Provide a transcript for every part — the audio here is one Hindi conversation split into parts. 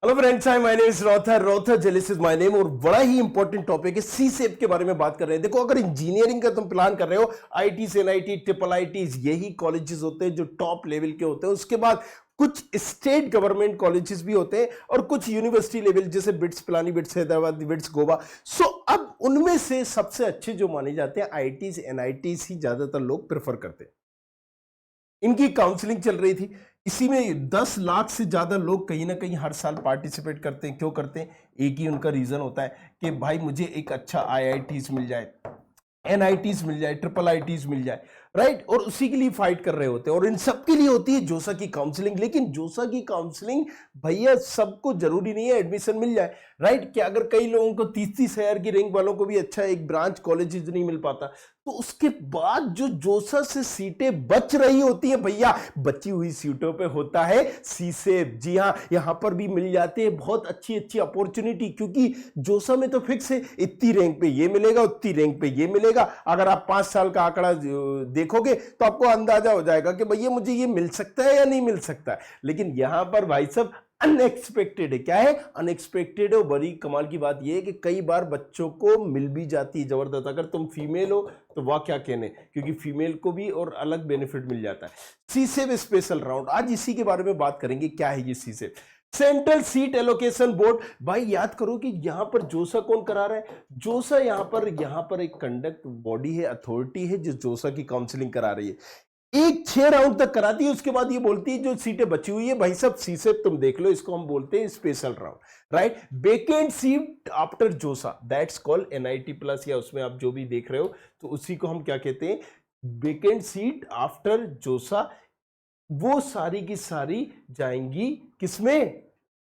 Hello friends, hi, my name is रॉथर। रॉथर जेलिस इज माय नेम। और बड़ा ही इंपॉर्टेंट टॉपिक है, सी सेप के बारे में बात कर रहे हैं। देखो, अगर इंजीनियरिंग का तुम प्लान कर रहे हो, आईटी एनआईटी ट्रिपल आईटी यही कॉलेजेस होते हैं जो टॉप लेवल के होते हैं। उसके बाद कुछ स्टेट गवर्नमेंट कॉलेजेस भी होते हैं और कुछ यूनिवर्सिटी लेवल, जैसे BITS Pilani, BITS Hyderabad, BITS Goa. So अब उनमें से सबसे अच्छे जो माने जाते हैं आईटीज एनआईटीज ही ज्यादातर लोग प्रेफर करते हैं। इनकी काउंसलिंग चल रही थी, इसी में 10 लाख से ज्यादा लोग कहीं ना कहीं हर साल पार्टिसिपेट करते हैं। क्यों करते हैं? एक ही उनका रीजन होता है कि भाई मुझे एक अच्छा आईआईटीज मिल जाए, एनआईटीज मिल जाए, ट्रिपल आईटीज मिल जाए, राइट। और उसी के लिए फाइट कर रहे होते हैं और इन सब के लिए होती है जोसा की काउंसलिंग। लेकिन जोसा की काउंसलिंग भैया सबको जरूरी नहीं है एडमिशन मिल जाए, राइट। क्या अगर कई लोगों को 30-30 हजार की रैंक वालों को भी अच्छा एक ब्रांच कॉलेज नहीं मिल पाता, तो उसके बाद जो जोसा से सीटें बच रही होती हैं भैया, बची हुई सीटों पे होता है सीसेप। जी हाँ, यहां पर भी मिल जाते हैं बहुत अच्छी अच्छी अपॉर्चुनिटी, क्योंकि जोसा में तो फिक्स है इतनी रैंक पे ये मिलेगा, उतनी रैंक पे ये मिलेगा। अगर आप 5 साल का आंकड़ा देखोगे तो आपको अंदाजा हो जाएगा कि भैया मुझे ये मिल सकता है या नहीं मिल सकता है। लेकिन यहां पर भाई साहब अनएक्सपेक्टेड है। क्या है? अनएक्सपेक्टेड है। और बड़ी कमाल की बात यह है कि कई बार बच्चों को मिल भी जाती है जबरदस्त। अगर तुम फीमेल हो तो वाह क्या कहने, क्योंकि फीमेल को भी और अलग बेनिफिट मिल जाता है। सीसेप स्पेशल राउंड, आज इसी के बारे में बात करेंगे। क्या है ये CSAB? Central seat allocation board. भाई याद करो कि यहां पर जोसा कौन करा रहा है? जोसा यहां पर एक कंडक्ट बॉडी है, अथॉरिटी है जो जोसा की काउंसलिंग करा रही है। एक 6 राउंड तक कराती है, उसके बाद ये बोलती है जो सीटें बची हुई है भाई सब सीसेप तुम देख लो, इसको हम बोलते हैं special round, right. Vacant seat after जोसा, दैट्स कॉल्ड एनआईटी प्लस, या उसमें आप जो भी देख रहे हो तो उसी को हम क्या कहते हैं? वेकेंट सीट आफ्टर जोसा। वो सारी की सारी जाएंगी किसमें?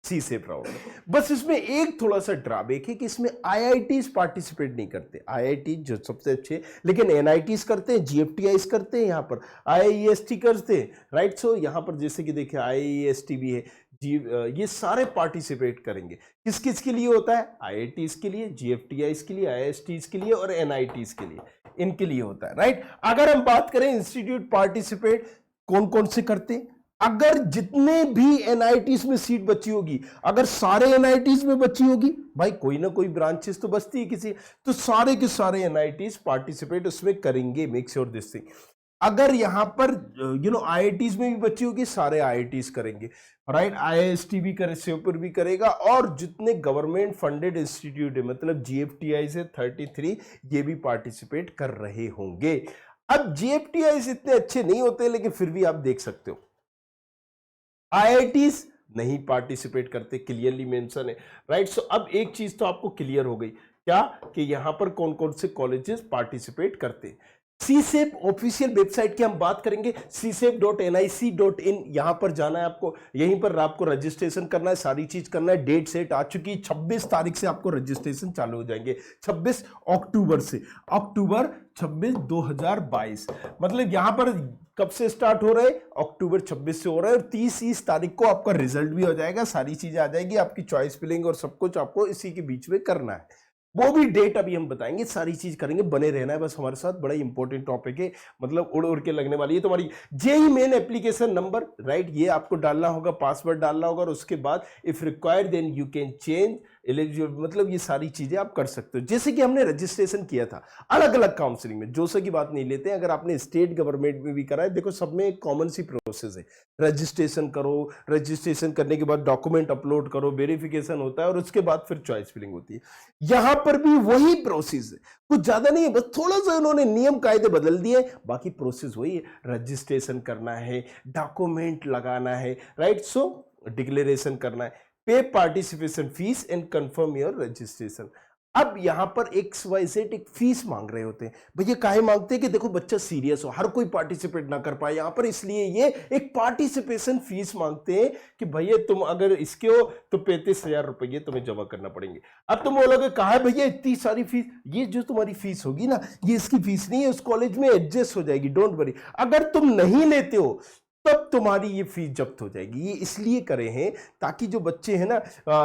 सीसेप राउंड में। बस इसमें एक थोड़ा सा ड्रॉबैक है कि इसमें आईआईटीज पार्टिसिपेट नहीं करते। आईआईटी जो सबसे अच्छे, लेकिन एनआईटीज करते हैं, जीएफटीआईज करते हैं, यहाँ पर आईआईएसटी करते हैं, राइट। सो यहाँ पर जैसे कि देखिए आईआईएसटी भी है, जी, ये सारे पार्टिसिपेट करेंगे। किस किस के लिए होता है? आईआईटीज के लिए, जीएफटीआईज के लिए, आईआईएसटीज के लिए और एनआईटीज के लिए, इनके लिए होता है, राइट। अगर हम बात करें इंस्टीट्यूट पार्टिसिपेट कौन कौन से करते हैं, अगर जितने भी एनआईटीज में सीट बची होगी, अगर सारे एनआईटीज में बची होगी, भाई कोई ना कोई ब्रांचेस तो बचती है किसी, तो सारे के सारे एनआईटीज पार्टिसिपेट उसमें करेंगे। Make sure this thing. अगर यहां पर आईआईटीज में भी बची होगी, सारे आईआईटीज करेंगे, राइट। आईआईएसटी भी करे, श्योपुर भी करेगा, और जितने गवर्नमेंट फंडेड इंस्टीट्यूट है, मतलब जीएफटीआई से 33, ये भी पार्टिसिपेट कर रहे होंगे। अब जीएफटीआई इतने अच्छे नहीं होते, लेकिन फिर भी आप देख सकते हो आईआईटीज नहीं पार्टिसिपेट करते, क्लियरली मेंशन है, राइट। सो अब एक चीज तो आपको क्लियर हो गई, क्या? कि यहां पर कौन कौन से कॉलेजेस पार्टिसिपेट करते हैं। सीसेप ऑफिशियल वेबसाइट की हम बात करेंगे, csep.nic.in, यहां पर जाना है आपको, यहीं पर आपको रजिस्ट्रेशन करना है, सारी चीज करना है। डेट सेट आ चुकी है, 26 तारीख से आपको रजिस्ट्रेशन चालू हो जाएंगे, 26 अक्टूबर से, अक्टूबर 26 2022। मतलब यहां पर कब से स्टार्ट हो रहे हैं? अक्टूबर 26 से हो रहा है, और 30 तारीख को आपका रिजल्ट भी हो जाएगा, सारी चीजें आ जाएगी, आपकी चॉइस फिलिंग और सब कुछ आपको इसी के बीच में करना है। वो भी डेट अभी हम बताएंगे, सारी चीज करेंगे, बने रहना है बस हमारे साथ। बड़ा इंपॉर्टेंट टॉपिक है, मतलब उड़ उड़ के लगने वाली है तुम्हारी JEE Main application number, right. ये आपको डालना होगा, पासवर्ड डालना होगा, और उसके बाद if required then you can change eligible, मतलब ये सारी चीजें आप कर सकते हो। जैसे कि हमने रजिस्ट्रेशन किया था अलग अलग काउंसलिंग में, जोसा की बात नहीं लेते हैं, अगर आपने स्टेट गवर्नमेंट में भी करा है, देखो सब में एक कॉमन सी प्रोसेस है। रजिस्ट्रेशन करो, रजिस्ट्रेशन करने के बाद डॉक्यूमेंट अपलोड करो, वेरिफिकेशन होता है, और उसके बाद फिर चॉइस फिलिंग होती है। यहां पर भी वही प्रोसेस है, कुछ ज्यादा नहीं है, बस थोड़ा सा उन्होंने नियम कायदे बदल दिए, बाकी प्रोसेस वही है। रजिस्ट्रेशन करना है, डॉक्यूमेंट लगाना है, राइट। सो डिक्लेरेशन करना है, पे participation fees and confirm your registration. अब यहां पर XYZ एक फीस मांग रहे होते हैं। भैया काहे मांगते हैं? कि देखो बच्चा सीरियस हो, हर कोई पार्टिसिपेट ना कर पाए यहां पर, इसलिए ये एक पार्टिसिपेशन फीस मांगते हैं कि भैया तुम अगर इसके हो तो 35,000 रुपये तुम्हें जमा करना पड़ेंगे। अब तुम बोलोगे कहा है भैया इतनी सारी फीस? ये जो तुम्हारी फीस होगी ना, ये इसकी फीस नहीं है, उस कॉलेज में एडजस्ट हो जाएगी, डोंट वरी। अगर तुम नहीं लेते हो तब तुम्हारी ये फीस जब्त हो जाएगी। ये इसलिए करे हैं ताकि जो बच्चे हैं ना,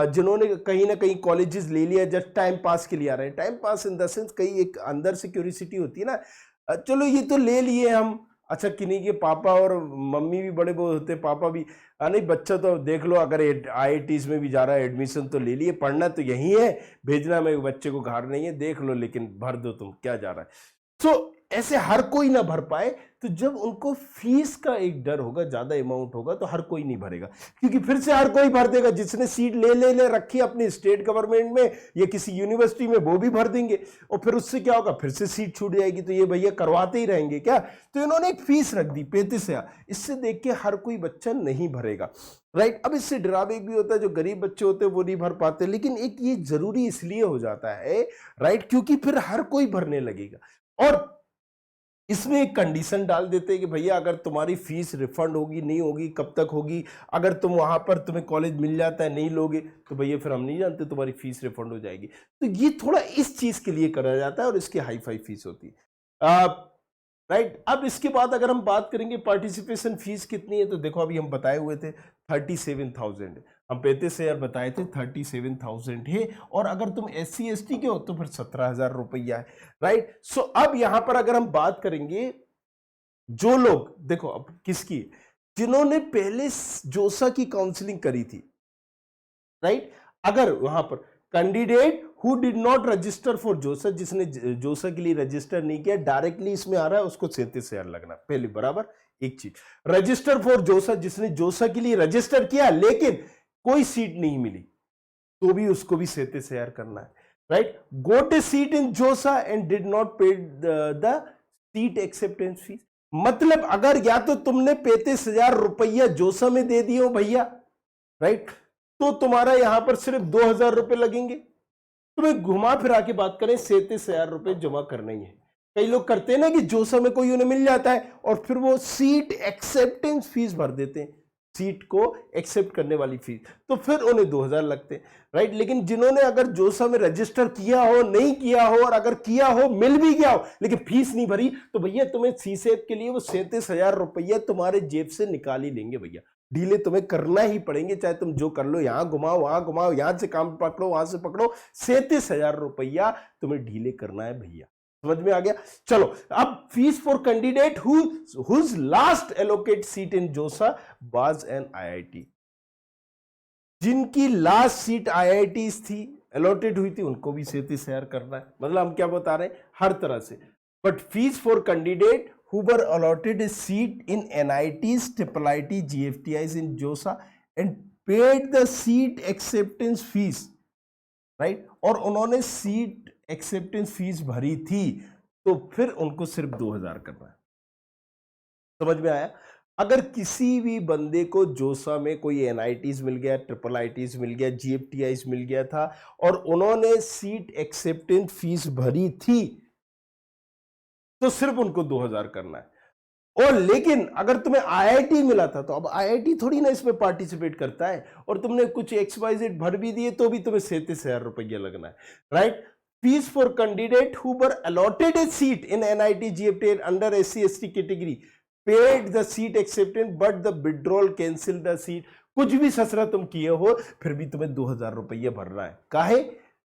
जिन्होंने कहीं ना कहीं कॉलेजेस ले लिया, जस्ट टाइम पास के लिए आ रहे हैं, time pass in the sense कहीं एक अंदर से क्यूरियोसिटी होती है ना, चलो ये तो ले लिए हम, अच्छा किन्हीं के पापा और मम्मी भी बड़े वो होते, पापा भी, नहीं बच्चा तो देख लो, अगर आईआईटीज में भी जा रहा है एडमिशन तो ले लिए, पढ़ना तो यही है, भेजना में बच्चे को घर नहीं है, देख लो लेकिन भर दो, तुम क्या जा रहा है। तो ऐसे हर कोई ना भर पाए, तो जब उनको फीस का एक डर होगा, ज्यादा अमाउंट होगा, तो हर कोई नहीं भरेगा, क्योंकि फिर से हर कोई भर देगा, जिसने सीट ले रखी अपनी स्टेट गवर्नमेंट में या किसी यूनिवर्सिटी में वो भी भर देंगे, और फिर उससे क्या होगा, फिर से सीट छूट जाएगी, तो ये भैया करवाते ही रहेंगे क्या। तो इन्होंने एक फीस रख दी 35,000, इससे देख के हर कोई बच्चा नहीं भरेगा, राइट। अब इससे ड्रॉबैक भी होता है, जो गरीब बच्चे होते हैं वो नहीं भर पाते, लेकिन एक ये जरूरी इसलिए हो जाता है, राइट, क्योंकि फिर हर कोई भरने लगेगा। और इसमें एक कंडीशन डाल देते हैं कि भैया अगर तुम्हारी फीस रिफंड होगी, नहीं होगी, कब तक होगी, अगर तुम वहां पर तुम्हें कॉलेज मिल जाता है, नहीं लोगे तो भैया फिर हम नहीं जानते, तुम्हारी फीस रिफंड हो जाएगी। तो ये थोड़ा इस चीज के लिए करा जाता है, और इसकी हाई फाई फीस होती है, राइट। अब इसके बाद अगर हम बात करेंगे पार्टिसिपेशन फीस कितनी है, तो देखो अभी हम बताए हुए थे 37,000, हम 35,000 बताए थे, 37,000 है, और अगर तुम SC/ST के हो तो फिर 17,000 रुपया है, राइट। सो अब यहां पर अगर हम बात करेंगे, जो लोग देखो अब किसकी, जिन्होंने पहले जोसा की काउंसलिंग करी थी, राइट, अगर वहां पर candidate who did not register for जोसा, जिसने जोसा के लिए रजिस्टर नहीं किया, डायरेक्टली इसमें आ रहा है, उसको 37,000 लगना पहले, बराबर। एक चीज, रजिस्टर फॉर जोसा, जिसने जोसा के लिए रजिस्टर किया लेकिन कोई सीट नहीं मिली, तो भी उसको भी 37,000 करना है, right. Goat A seat in JoSAA and did not पे द सीट एक्सेप्टेंस फीस, मतलब अगर या तो तुमने 35,000 रुपया जोसा में दे दिए हो भैया, राइट, तो तुम्हारा यहां पर सिर्फ 2,000 रुपए लगेंगे। तुम्हें घुमा फिरा के बात करें, 37,000 रुपए जमा करना ही है। कई लोग करते हैं ना कि जोसा में कोई उन्हें मिल जाता है और फिर वो सीट एक्सेप्टेंस फीस भर देते हैं, सीट को एक्सेप्ट करने वाली फीस, तो फिर उन्हें 2,000 लगते हैं, राइट। लेकिन जिन्होंने अगर जोसा में रजिस्टर किया हो, नहीं किया हो, और अगर किया हो, मिल भी गया हो, लेकिन फीस नहीं भरी, तो भैया तुम्हें सीसेट के लिए वो 37,000 रुपया तुम्हारे जेब से निकाल ही लेंगे भैया, डीले तुम्हें करना ही पड़ेंगे, चाहे तुम जो कर लो, यहां घुमाओ वहां घुमाओ, यहां से काम पकड़ो वहां से पकड़ो, 37,000 रुपया तुम्हें डीले करना है भैया, समझ में आ गया। चलो अब fees for candidate whose last allocate seat in JoSAA was an IIT, जिनकी लास्ट सीट IIT थी, अलॉटेड हुई थी, उनको भी 37,000 करना है। मतलब हम क्या बता रहे हैं, हर तरह से। But fees for candidate who were allotted a seat in NITs, IIIT, GFTIs in JOSA and paid the seat acceptance fees, right? और उन्होंने सीट एक्सेप्टेंस फीस भरी थी, तो फिर उनको सिर्फ 2,000 करना है। समझ में आया। अगर किसी भी बंदे को जोसा में कोई NITs मिल गया, IIITs मिल गया, GFTIs मिल गया था, और उन्होंने सीट एक्सेप्टेंस फीस भरी थी, तो सिर्फ उनको 2,000 करना है। और लेकिन अगर तुम्हें IIT मिला था, तो अब IIT थोड़ी ना इसमें पार्टिसिपेट करता है, और तुमने कुछ XYZ भर भी दिए, तो भी तुम्हें 37,000 रुपया लगना है, right. Fees for candidate who were allotted a seat in NIT GFT under SC/ST category paid the seat acceptance but the withdrawal cancel the seat, कुछ भी ससरा तुम किए हो, फिर भी तुम्हें 2,000 रुपया भरना है। काहे,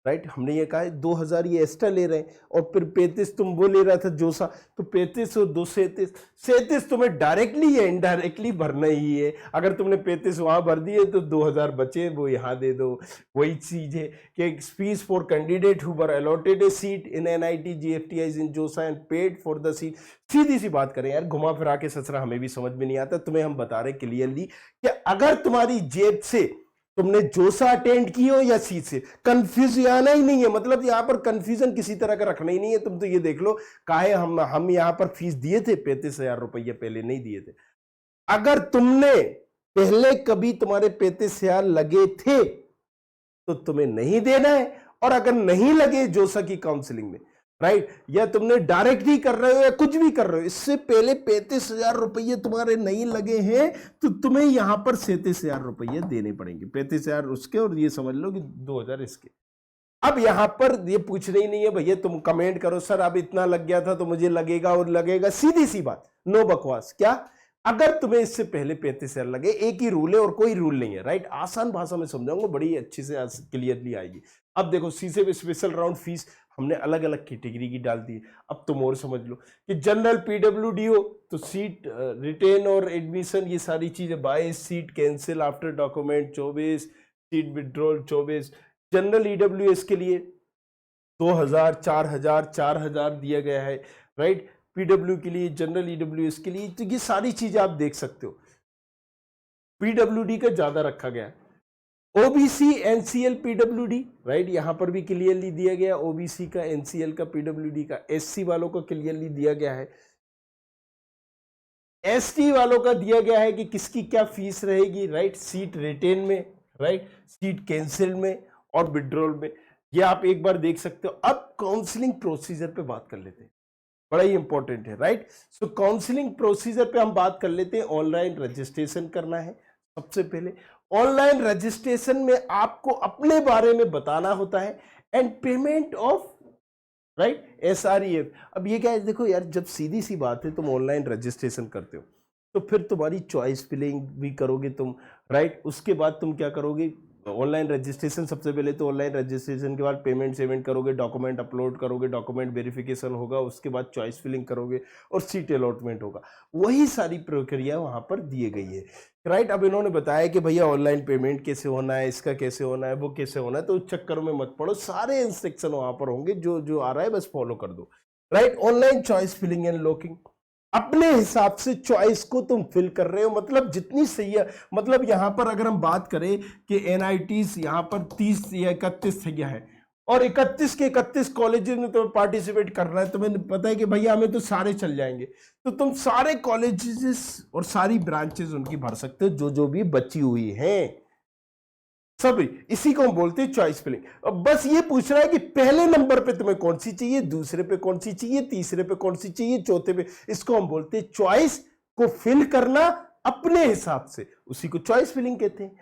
राइट, हमने ये कहा है 2,000 ये एक्स्ट्रा ले रहे हैं, और फिर 35 तुम वो ले रहा था जोसा, तो 35 और 2 37 तुम्हें डायरेक्टली या इनडायरेक्टली भरना ही है। अगर तुमने 35 वहां भर दिए तो 2,000 बचे, वो यहाँ दे दो। वही चीज है कि fees for candidate who were allotted a seat in NIT GFTIs in JoSAA and paid for the seat. सीधी सी बात करें यार, घुमा फिरा के ससरा हमें भी समझ में नहीं आता, तुम्हें हम बता रहे क्लियरली कि अगर तुम्हारी जेब से तुमने जोसा अटेंड की हो या सी से, कंफ्यूज आना ही नहीं है। मतलब यहां पर कंफ्यूजन किसी तरह का रखना ही नहीं है। तुम तो ये देख लो, काहे हम यहां पर फीस दिए थे 35,000 रुपया, पहले नहीं दिए थे। अगर तुमने पहले कभी तुम्हारे 35,000 लगे थे तो तुम्हें नहीं देना है, और अगर नहीं लगे जोसा की काउंसलिंग में, राइट, या तुमने डायरेक्ट ही कर रहे हो या कुछ भी कर रहे हो, इससे पहले 35,000 रुपये तुम्हारे नहीं लगे हैं, तो तुम्हें यहां पर 37,000 रुपये देने पड़ेंगे। 35,000 उसके, और ये समझ लो कि 2,000 इसके। अब यहां पर ये पूछना ही नहीं है भैया, तुम कमेंट करो सर अब इतना लग गया था तो मुझे लगेगा और लगेगा, सीधी सी बात, नो बकवास। क्या अगर तुम्हें इससे पहले 35,000 लगे, एक ही रूल है और कोई रूल नहीं है, राइट। आसान भाषा में समझाऊंगा, बड़ी अच्छी से क्लियरली आएगी। अब देखो सीसे स्पेशल राउंड फीस हमने अलग अलग कैटेगरी की डाल दी। अब तुम और समझ लो कि जनरल पीडब्ल्यूडी हो तो सीट रिटेन और एडमिशन ये सारी चीजें 22, seat cancel after document 24, seat withdrawal 24। General EWS के लिए 2,000, 4,000, 4,000 दिया गया है, राइट। पीडब्ल्यू के लिए, जनरल ईडब्ल्यूएस के लिए, तो ये सारी चीजें आप देख सकते हो। पीडब्ल्यूडी का ज्यादा रखा गया है। ओबीसी, एनसीएल, पीडब्ल्यूडी, राइट, यहां पर भी क्लियरली दिया गया ओबीसी का, एनसीएल का, पीडब्ल्यूडी का। एससी वालों को क्लियरली दिया गया है। एसटी वालों का दिया गया है कि किसकी क्या फीस रहेगी, राइट। सीट रिटेन में, राइट, सीट कैंसिल में और विड्रॉल में, ये आप एक बार देख सकते हो। अब काउंसलिंग प्रोसीजर पे बात कर लेते हैं, बड़ा ही इंपॉर्टेंट है, राइट। सो काउंसलिंग प्रोसीजर पे हम बात कर लेते हैं। ऑनलाइन रजिस्ट्रेशन करना है सबसे पहले। ऑनलाइन रजिस्ट्रेशन में आपको अपने बारे में बताना होता है एंड पेमेंट ऑफ, राइट, एसआरईएफ। अब ये क्या है, देखो यार, जब सीधी सी बात है तुम ऑनलाइन रजिस्ट्रेशन करते हो तो फिर तुम्हारी चॉइस फिलिंग भी करोगे तुम, राइट। उसके बाद तुम क्या करोगे, ऑनलाइन रजिस्ट्रेशन सबसे पहले तो ऑनलाइन रजिस्ट्रेशन के बाद पेमेंट सेमेंट करोगे, डॉक्यूमेंट अपलोड करोगे, डॉक्यूमेंट वेरिफिकेशन होगा, उसके बाद चॉइस फिलिंग करोगे और सीट अलॉटमेंट होगा। वही सारी प्रक्रिया वहां पर दी गई है, राइट। अब इन्होंने बताया कि भैया ऑनलाइन पेमेंट कैसे होना है, इसका कैसे होना है, वो कैसे होना है, तो उस चक्करों में मत पड़ो, सारे इंस्ट्रक्शन वहां पर होंगे, जो जो आ रहा है बस फॉलो कर दो, right. Online choice filling and locking, अपने हिसाब से चॉइस को तुम फिल कर रहे हो, मतलब जितनी सही है। मतलब यहां पर अगर हम बात करें कि एनआईटीज यहां पर 30 या 31 संख्या है और 31 के 31 कॉलेजेस में तुम्हें पार्टिसिपेट करना है, तुम्हें पता है कि भैया हमें तो सारे चल जाएंगे, तो तुम सारे कॉलेजेस और सारी ब्रांचेस उनकी भर सकते हो, जो जो भी बची हुई हैं सभी। इसी को हम बोलते हैं चॉइस फिलिंग। अब बस ये पूछ रहा है कि पहले नंबर पे तुम्हें कौन सी चाहिए, दूसरे पे कौन सी चाहिए, तीसरे पे कौन सी चाहिए, चौथे पे। इसको हम बोलते हैं चॉइस को फिल करना अपने हिसाब से, उसी को चॉइस फिलिंग कहते हैं।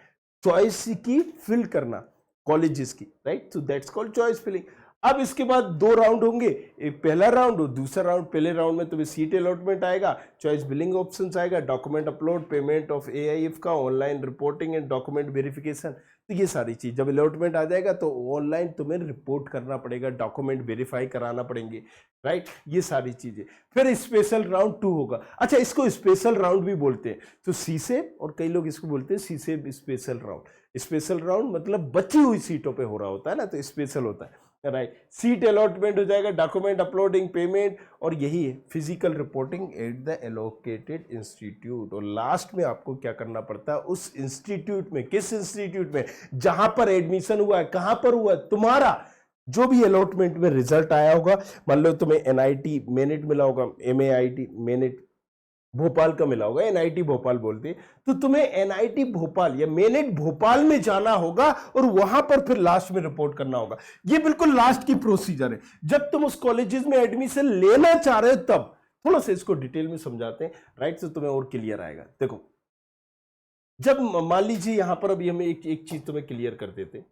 चॉइस की फिल करना कॉलेजेस की, राइट, तो दैट्स कॉल्ड चॉइस फिलिंग। अब इसके बाद 2 राउंड होंगे, एक पहला राउंड और दूसरा राउंड। पहले राउंड में तुम्हें सीट अलॉटमेंट आएगा, चॉइस बिलिंग ऑप्शंस आएगा, document upload, payment of AIF का, online reporting and document verification. तो ये सारी चीज जब अलॉटमेंट आ जाएगा तो ऑनलाइन तुम्हें रिपोर्ट करना पड़ेगा, डॉक्यूमेंट वेरीफाई कराना पड़ेंगे, राइट, ये सारी चीजें। फिर स्पेशल राउंड 2 होगा। अच्छा, इसको स्पेशल राउंड भी बोलते हैं, तो सीसेप, और कई लोग इसको बोलते हैं सीसेप स्पेशल राउंड। स्पेशल राउंड मतलब बची हुई सीटों पे हो रहा होता है ना, तो स्पेशल होता है, राइट। सीट अलॉटमेंट हो जाएगा, डॉक्यूमेंट अपलोडिंग, पेमेंट, और यही है physical reporting at the allocated institute. और लास्ट में आपको क्या करना पड़ता है, उस इंस्टीट्यूट में, किस इंस्टीट्यूट में, जहां पर एडमिशन हुआ है, कहां पर हुआ है, तुम्हारा जो भी अलॉटमेंट में रिजल्ट आया होगा, मान लो तुम्हें एनआईटी मेनिट मिला होगा, एमएआईटी मेनिट भोपाल का मिला होगा, एनआईटी भोपाल बोलते हैं, तो तुम्हें एनआईटी भोपाल या मेनिट भोपाल में जाना होगा और वहां पर फिर लास्ट में रिपोर्ट करना होगा। ये बिल्कुल लास्ट की प्रोसीजर है, जब तुम उस कॉलेजेस में एडमिशन लेना चाह रहे हो तब। थोड़ा सा इसको डिटेल में समझाते हैं, राइट, तो तुम्हें और क्लियर आएगा। देखो, जब मान लीजिए यहां पर अभी हमें एक चीज तुम्हें क्लियर कर देते हैं।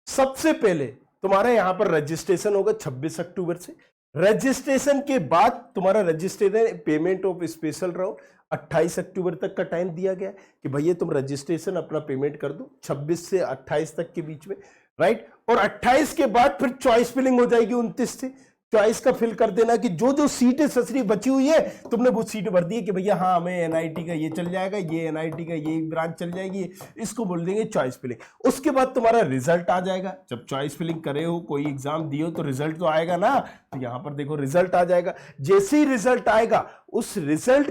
सबसे पहले तुम्हारा यहां पर रजिस्ट्रेशन होगा 26 अक्टूबर से। रजिस्ट्रेशन के बाद तुम्हारा registration payment of special round 28 अक्टूबर तक का टाइम दिया गया कि भैया तुम रजिस्ट्रेशन अपना पेमेंट कर दो 26 से 28 तक के बीच में, राइट। और 28 के बाद फिर चॉइस फिलिंग हो जाएगी 29 से। चॉइस का फिल कर देना कि जो जो सीटें ससरी बची हुई है तुमने वो सीट भर दी है कि भैया हाँ हमें एनआईटी का ये चल जाएगा, ये एनआईटी का ये ब्रांच चल जाएगी, इसको बोल देंगे चॉइस फिलिंग। उसके बाद तुम्हारा रिजल्ट आ जाएगा। जब चॉइस फिलिंग करे हो, कोई एग्जाम दिए हो तो रिजल्ट तो आएगा ना, तो यहां पर देखो रिजल्ट आ जाएगा। जैसे ही रिजल्ट आएगा, उस रिजल्ट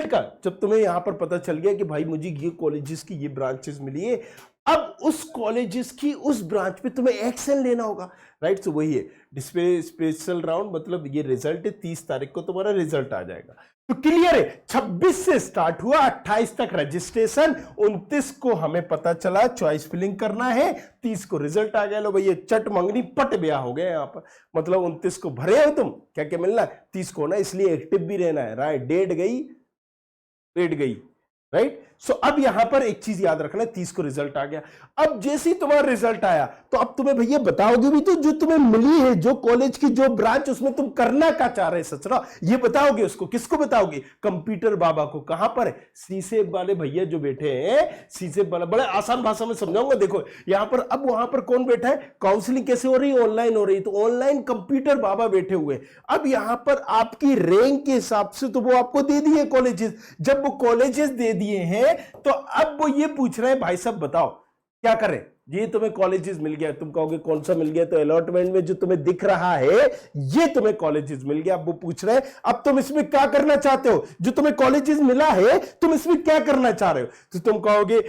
का जब तुम्हें यहां पर पता चल गया कि भाई मुझे ये कॉलेजेस की ये ब्रांचेस मिली है, अब उस कॉलेजेस की उस ब्रांच पे तुम्हें एक्शन लेना होगा, राइट। तो वही है स्पेशल राउंड, मतलब ये रिजल्ट है, 30 तारीख को तुम्हारा रिजल्ट आ जाएगा। तो क्लियर है, 26 से स्टार्ट हुआ, 28 तक रजिस्ट्रेशन, 29 को हमें पता चला चॉइस फिलिंग करना है, 30 को रिजल्ट आ गया। लो भैया चट मंगनी पट ब्याह हो गया यहाँ पर। मतलब 29 को भरे हो तुम, क्या क्या मिलना है, 30 को ना, इसलिए एक्टिव भी रहना है, राइट। डेट गई पेट गई, राइट। सो अब यहां पर एक चीज याद रखना, 30 को रिजल्ट आ गया। अब जैसे ही तुम्हारा रिजल्ट आया तो अब तुम्हें भैया बताओगे भी तो जो तुम्हें मिली है, जो कॉलेज की जो ब्रांच, उसमें तुम करना क्या चाह रहे सचरा, ये बताओगे उसको। किसको बताओगे? कंप्यूटर बाबा को। कहां पर? सीसेब वाले भैया जो बैठे हैं, सीसेब वाला, बड़े आसान भाषा में समझाऊंगा। देखो यहां पर, अब वहां पर कौन बैठा है? काउंसलिंग कैसे हो रही है? ऑनलाइन हो रही है, तो ऑनलाइन कंप्यूटर बाबा बैठे हुए। अब यहां पर आपकी रैंक के हिसाब से तो वो आपको दे दिए कॉलेजेस। जब वो कॉलेजेस दे दिए हैं तो अब वो ये पूछ रहे हैं भाई साहब बताओ क्या करें, ये तुम्हें कॉलेजेस मिल गया। तुम कहोगे कौन सा मिल गया? तो अलॉटमेंट में जो तुम्हें दिख रहा है ये तुम्हें कॉलेजेस मिल गया। अब वो पूछ रहे हैं अब तुम इसमें क्या करना चाहते हो? जो तुम्हें कॉलेजेस मिला है तुम इसमें क्या करना चाह रहे हो? तो तुम कहोगे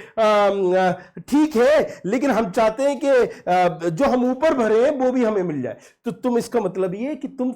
ठीक है, लेकिन हम चाहते हैं कि जो हम ऊपर भरे हैं वो भी हमें मिल जाए। तो तुम, इसका मतलब ये कि तुम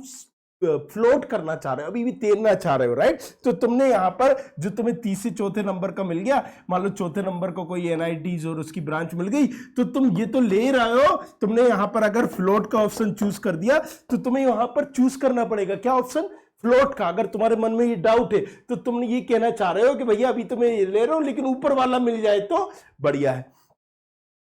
फ्लोट करना चाह रहे हो, अभी भी तैरना चाह रहे हो, राइट? तो तुमने यहां पर जो तुम्हें 30 से चौथे नंबर का मिल गया, मान लो चौथे नंबर को कोई एनआईटीज और उसकी ब्रांच मिल गई, तो तुम ये तो ले रहे हो। तुमने यहां पर अगर फ्लोट का ऑप्शन चूज कर दिया तो तुम्हें यहां पर चूज करना पड़ेगा क्या ऑप्शन? फ्लोट का। अगर तुम्हारे मन में ये डाउट है तो तुमने ये कहना चाह रहे हो कि भैया अभी तुम्हें ये ले रहे हो लेकिन ऊपर वाला मिल जाए तो बढ़िया है।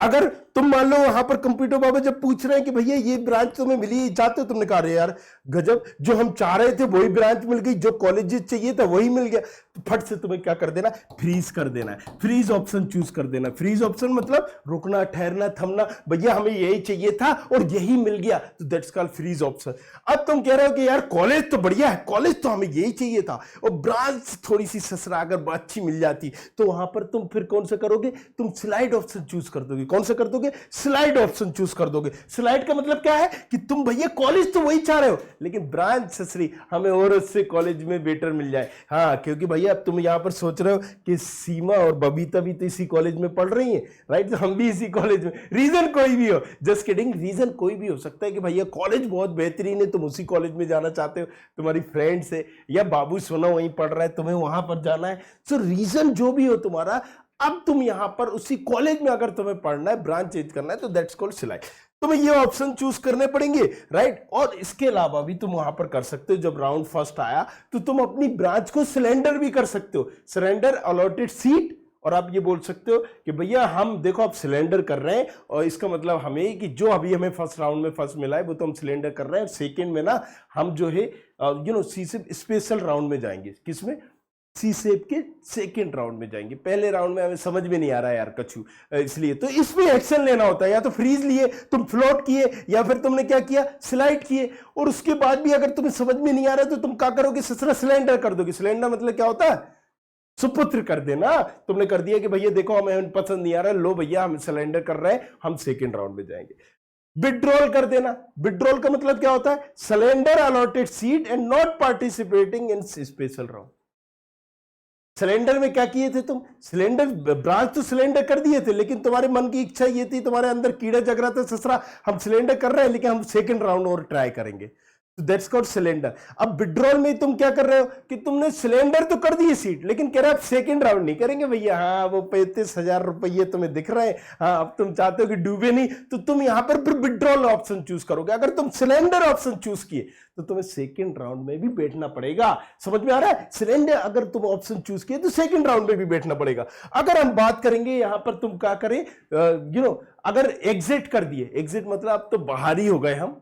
अगर तुम मान लो वहां पर कंप्यूटर बाबा जब पूछ रहे हैं कि भैया ये ब्रांच तुम्हें मिली, चाहते हो, तुमने कहा अरे यार गजब, जो हम चाह रहे थे वही ब्रांच मिल गई, जो कॉलेज चाहिए था वही मिल गया, तो फट से तुम्हें क्या कर देना? फ्रीज कर देना है, फ्रीज ऑप्शन चूज कर देना। फ्रीज ऑप्शन मतलब रुकना, ठहरना, थमना। भैया हमें यही चाहिए था और यही मिल गया, तो दैट्स कॉल्ड फ्रीज ऑप्शन। अब तुम कह रहे हो कि यार कॉलेज तो बढ़िया है, कॉलेज तो हमें यही चाहिए था और ब्रांच थोड़ी सी ससरा अगर अच्छी मिल जाती, तो वहां पर तुम फिर कौन सा करोगे? तुम स्लाइड ऑप्शन चूज कर दोगे। कौन सा कर दोगे? स्लाइड ऑप्शन चूज कर दोगे। स्लाइड का मतलब क्या है कि तुम भैया कॉलेज तो वही चाह रहे हो लेकिन ब्रांच ससरी हमें और उससे कॉलेज में बेटर मिल जाए। हाँ, क्योंकि भैया अब तुम यहां पर सोच रहे हो कि सीमा और बबीता भी तो इसी कॉलेज में पढ़ रही हैं, राइट? तो हम भी इसी कॉलेज में। रीजन कोई भी हो, जस्ट किडिंग, रीजन कोई भी हो सकता है कि भैया कॉलेज बहुत बेहतरीन है, तुम उसी कॉलेज में जाना चाहते हो, तुम्हारी फ्रेंड्स है, या बाबू सोना वहीं पढ़ रहा है, तुम्हें वहां पर जाना है। सो रीजन जो भी हो तुम्हारा, अब तुम यहां पर उसी कॉलेज में अगर तुम्हें पढ़ना है, ब्रांच चेंज करना है, तो दैट्स कॉल्ड सिलेक्ट। तुम्हें ये ऑप्शन चूज करने पड़ेंगे, राइट? और इसके अलावा भी तुम वहां पर कर सकते हो, जब राउंड फर्स्ट आया तो तुम अपनी ब्रांच को सिलेंडर भी कर सकते हो। सिलेंडर अलॉटेड सीट, और आप ये बोल सकते हो कि भैया हम देखो आप सिलेंडर कर रहे हैं, और इसका मतलब हमें कि जो अभी हमें फर्स्ट राउंड में फर्स्ट मिला है वो तो हम सिलेंडर कर रहे हैं, सेकेंड में ना हम जो है सी से स्पेशल राउंड में जाएंगे। किसमें? सी सेप के सेकेंड राउंड में जाएंगे। पहले राउंड में हमें समझ में नहीं आ रहा है यार कछु, इसलिए तो इसमें एक्शन लेना होता है। या तो फ्रीज लिए, तुम फ्लोट किए, या फिर तुमने क्या किया? स्लाइड किए। और उसके बाद भी अगर तुम्हें समझ में नहीं आ रहा है तो तुम क्या करोगे? ससरा सिलेंडर कर दोगे। सिलेंडर मतलब क्या होता है? सुपुत्र कर देना। तुमने कर दिया कि भैया देखो हमें पसंद नहीं आ रहा, लो भैया हम सिलेंडर कर रहे हैं, हम सेकेंड राउंड में जाएंगे। विड्रॉल कर देना। विड्रॉल का मतलब क्या होता है? Cylinder allotted seat and not participating in special round. Cylinder में क्या किए थे तुम? सिलेंडर ब्रांच तो सिलेंडर कर दिए थे, लेकिन तुम्हारे मन की इच्छा ये थी, तुम्हारे अंदर कीड़ा जग रहा था, ससरा हम सिलेंडर कर रहे हैं लेकिन हम सेकंड राउंड और ट्राई करेंगे, तो दैट्स कॉल्ड सिलेंडर। अब विड्रॉल में तुम क्या कर रहे हो कि तुमने सिलेंडर तो कर दिए सीट, लेकिन कह रहे आप सेकंड राउंड नहीं करेंगे भैया। हाँ, वो 35,000 रुपये तुम्हें दिख रहे हैं, हाँ अब तुम चाहते हो कि डूबे नहीं, तो तुम यहां पर फिर विड्रॉल ऑप्शन चूज करोगे। अगर तुम सिलेंडर ऑप्शन चूज किए तो तुम्हें सेकंड राउंड में भी बैठना पड़ेगा। समझ में आ रहा है? सिलेंडर अगर तुम ऑप्शन चूज किए तो सेकंड राउंड में भी बैठना पड़ेगा। अगर हम बात करेंगे यहां पर तुम क्या करें, अगर एग्जिट कर दिए, एग्जिट मतलब अब तो बाहर ही हो गए हम,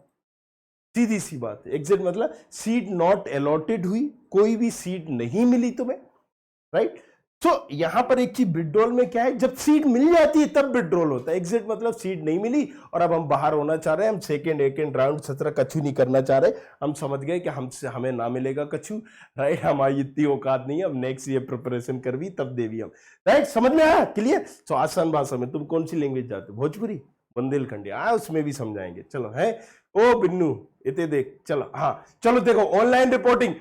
सीधी सी बात है। एग्जिट मतलब सीट नॉट अलॉटेड हुई, कोई भी सीट नहीं मिली तुम्हें, राइट? तो यहां पर एक चीज विड्रॉल में क्या है, जब सीट मिल जाती है तब विड्रॉल होता है। एग्जिट मतलब सीट नहीं मिली और अब हम बाहर होना चाह रहे हैं, हम सेकेंड राउंड 17 कछु नहीं करना चाह रहे, हम समझ गए कि हमसे हमें ना मिलेगा कछु, राइट? हमारी इतनी औकात नहीं है, हम नेक्स्ट ये प्रिपरेशन करवी तब देवी हम, राइट? समझ में आया? क्लियर? तो आसान भाषा में तुम कौन सी लैंग्वेज जाते हो? भोजपुरी, बुंदेलखंडी, उसमें भी समझाएंगे। चलो है ओ बिन्नू इतने देख, चलो हाँ चलो देखो ऑनलाइन रिपोर्टिंग।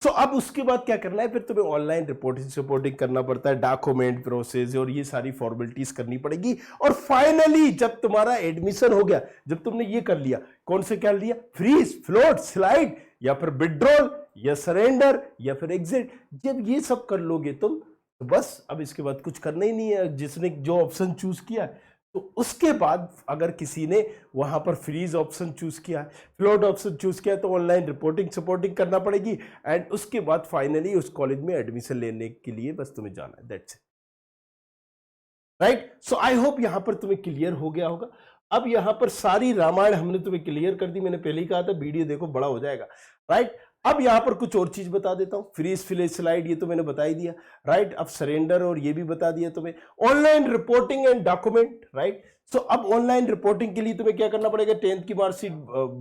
तो अब उसके बाद क्या करना है, फिर तुम्हें ऑनलाइन रिपोर्टिंग करना पड़ता है, डॉक्यूमेंट प्रोसेस और ये सारी फॉर्मेलिटीज करनी पड़ेगी। और फाइनली जब तुम्हारा एडमिशन हो गया, जब तुमने ये कर लिया, कौन से क्या लिया? फ्रीज, फ्लोट, स्लाइड, या फिर विड्रॉल, या सरेंडर, या फिर एग्जिट, जब ये सब कर लोगे तुम तो बस अब इसके बाद कुछ करना ही नहीं है। जिसने जो ऑप्शन चूज किया तो उसके बाद अगर किसी ने वहां पर फ्रीज ऑप्शन चूज किया, फ्लोट ऑप्शन चूज किया, तो ऑनलाइन रिपोर्टिंग सपोर्टिंग करना पड़ेगी। एंड उसके बाद फाइनली उस कॉलेज में एडमिशन लेने के लिए बस तुम्हें जाना है, that's it. Right. So I hope यहां पर तुम्हें क्लियर हो गया होगा। अब यहां पर सारी रामायण हमने तुम्हें क्लियर कर दी। मैंने पहले ही कहा था वीडियो देखो बड़ा हो जाएगा, राइट। अब यहां पर कुछ और चीज बता देता हूं। फ्रीज फ्लैश स्लाइड ये तो मैंने बता ही दिया, राइट। अब सरेंडर और ये भी बता दिया तुम्हें। Online reporting and document, right. So अब ऑनलाइन रिपोर्टिंग के लिए तुम्हें क्या करना पड़ेगा, 10th की मार्कशीट,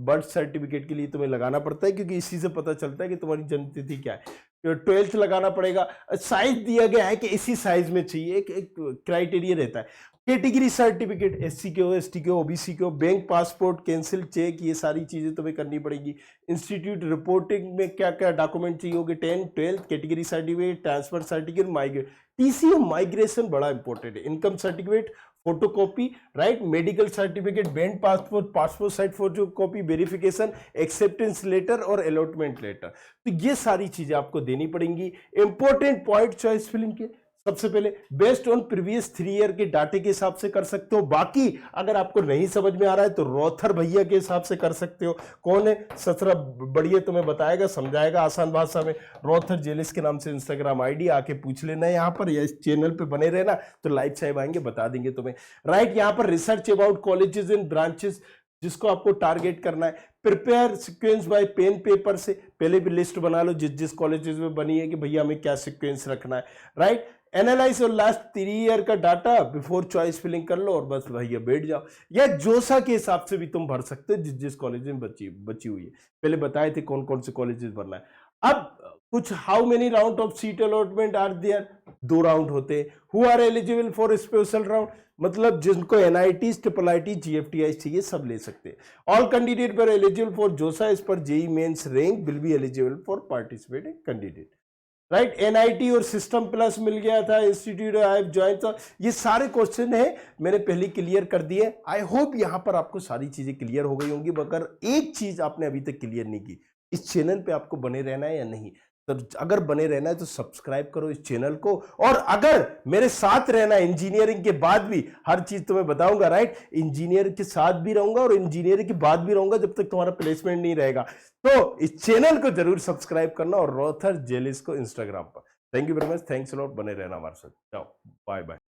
बर्थ सर्टिफिकेट के लिए तुम्हें लगाना पड़ता है, क्योंकि इसी से पता चलता है कि तुम्हारी जन्म तिथि क्या है। 12th लगाना पड़ेगा। साइज दिया गया है कि इसी साइज में चाहिए, एक क्राइटेरिया रहता है। कैटेगरी सर्टिफिकेट, एससी के हो, एसटी के हो, ओबीसी के हो, बैंक पासपोर्ट, कैंसिल चेक, ये सारी चीजें तुम्हें करनी पड़ेगी। इंस्टीट्यूट रिपोर्टिंग में क्या क्या डॉक्यूमेंट चाहिए होंगे, 10th 12th category certificate, transfer certificate, migrate, TC और माइग्रेशन बड़ा इंपॉर्टेंट है। Income certificate, photocopy, right. Medical certificate, bank passport, passport size photocopy, verification, acceptance letter और अलॉटमेंट लेटर। तो ये सारी चीजें आपको देनी पड़ेंगी। इंपॉर्टेंट पॉइंट चॉइस फिलिंग के, सबसे पहले बेस्ड ऑन प्रीवियस 3 ईयर के डाटे के हिसाब से कर सकते हो। बाकी अगर आपको नहीं समझ में आ रहा है तो रोथर भैया के हिसाब से कर सकते हो। कौन है, ससरा बढ़िया तुम्हें बताएगा, समझाएगा आसान भाषा में। रोथर जेलिस के नाम से इंस्टाग्राम आईडी, आके पूछ लेना है यहाँ पर, या इस चैनल पे बने रहना, तो लाइव साहब आएंगे बता देंगे तुम्हें, राइट। यहाँ पर research about colleges and branches जिसको आपको टारगेट करना है। Prepare sequence by pen paper से पहले भी लिस्ट बना लो जिस जिस कॉलेजेस में बनी है कि भैया हमें क्या सीक्वेंस रखना है, राइट। एनालाइज और लास्ट 3 ईयर का डाटा बिफोर चॉइस फिलिंग कर लो और बस भैया बैठ जाओ। या जोसा के हिसाब से भी तुम भर सकते हो जिस जिस कॉलेज में बची हुई है। पहले बताए थे कौन कौन से कॉलेजेस भरना है। अब कुछ how many round of seat allotment are there, 2 round होते हैं। Who are eligible for special round, मतलब जिनको एनआईटी, ट्रिपल आईटी, जीएफटीआई चाहिए सब ले सकते हैं। All candidate per eligible for JoSAA as per JEE Mains rank will be eligible for participating candidate, right. NIT और सिस्टम प्लस मिल गया था, इंस्टीट्यूट आई ज्वाइन था। ये सारे क्वेश्चन है मैंने पहले क्लियर कर दिए। आई होप यहां पर आपको सारी चीजें क्लियर हो गई होंगी। मगर एक चीज आपने अभी तक क्लियर नहीं की, इस चैनल पे आपको बने रहना है या नहीं। तो अगर बने रहना है तो सब्सक्राइब करो इस चैनल को, और अगर मेरे साथ रहना है इंजीनियरिंग के बाद भी, हर चीज तुम्हें बताऊंगा, राइट। इंजीनियर के साथ भी रहूंगा और इंजीनियरिंग के बाद भी रहूंगा जब तक तुम्हारा प्लेसमेंट नहीं रहेगा। तो इस चैनल को जरूर सब्सक्राइब करना और रोथर जेलिस को इंस्टाग्राम पर। Thank you very much, thanks a lot, बने रहना हमारे साथ। जाओ, बाय बाय।